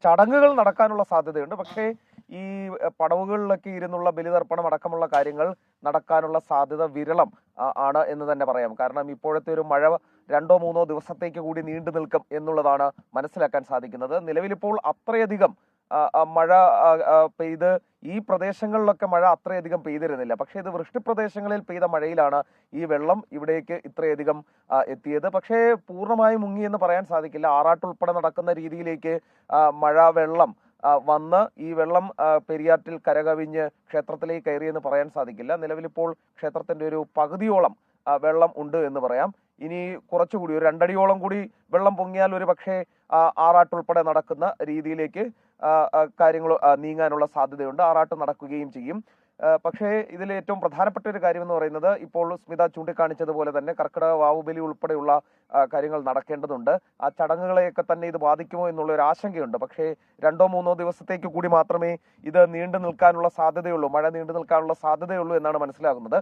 ചടങ്ങുകൾ നടക്കാനുള്ള സാധ്യതയുണ്ട്. പക്ഷേ ഈ പടവുകളിലൊക്കെ ഇരുന്നുള്ള ബലിതർപ്പണം അടക്കമുള്ള കാര്യങ്ങൾ നടക്കാനുള്ള സാധ്യത വിരളം ആണ് എന്ന് തന്നെ പറയാം. കാരണം ഇപ്പോഴത്തെ ഒരു മഴ 2-3 ദിവസത്തേക്ക് കൂടി നീണ്ടു നിൽക്കും എന്നുള്ളതാണ് മനസ്സിലാക്കാൻ സാധിക്കുന്നത്. നിലവിലിപ്പോൾ അത്രയധികം മഴ പെയ്ത് ഈ പ്രദേശങ്ങളിലൊക്കെ മഴ അത്രയധികം പെയ്തിരുന്നില്ല. പക്ഷേ ഇത് വൃഷ്ടിപ്രദേശങ്ങളിൽ പെയ്ത മഴയിലാണ് ഈ വെള്ളം ഇവിടേക്ക് ഇത്രയധികം എത്തിയത്. പക്ഷേ പൂർണ്ണമായും മുങ്ങി എന്ന് പറയാൻ സാധിക്കില്ല. ആറാട്ടുൾപ്പെടെ നടക്കുന്ന രീതിയിലേക്ക് മഴ വെള്ളം വന്ന് ഈ വെള്ളം പെരിയാറ്റിൽ കരകവിഞ്ഞ് ക്ഷേത്രത്തിലേക്ക് കയറിയെന്ന് പറയാൻ സാധിക്കില്ല. നിലവിലിപ്പോൾ ക്ഷേത്രത്തിന്റെ ഒരു പകുതിയോളം വെള്ളം ഉണ്ട് എന്ന് പറയാം. ഇനി കുറച്ചുകൂടി ഒരു 2 അടിയോളം കൂടി വെള്ളം പൊങ്ങിയാൽ ഒരു പക്ഷേ ആറാട്ടുൾപ്പെടെ നടക്കുന്ന രീതിയിലേക്ക് കാര്യങ്ങൾ നീങ്ങാനുള്ള സാധ്യതയുണ്ട്. ആറാട്ട് നടക്കുകയും ചെയ്യും. പക്ഷേ ഇതിൽ ഏറ്റവും പ്രധാനപ്പെട്ട ഒരു കാര്യം എന്ന് പറയുന്നത് ഇപ്പോൾ സ്മിത ചൂണ്ടിക്കാണിച്ചതുപോലെ തന്നെ കർക്കിടക വാവുബലി ഉൾപ്പെടെയുള്ള കാര്യങ്ങൾ നടക്കേണ്ടതുണ്ട്. ആ ചടങ്ങുകളെയൊക്കെ തന്നെ ഇത് ബാധിക്കുമോ എന്നുള്ള ഒരു ആശങ്കയുണ്ട്. പക്ഷേ 2-3 ദിവസത്തേക്ക് കൂടി മാത്രമേ ഇത് നീണ്ടു നിൽക്കാനുള്ള സാധ്യതയുള്ളൂ, മഴ നീണ്ടു നിൽക്കാനുള്ള സാധ്യതയുള്ളൂ എന്നാണ് മനസ്സിലാകുന്നത്.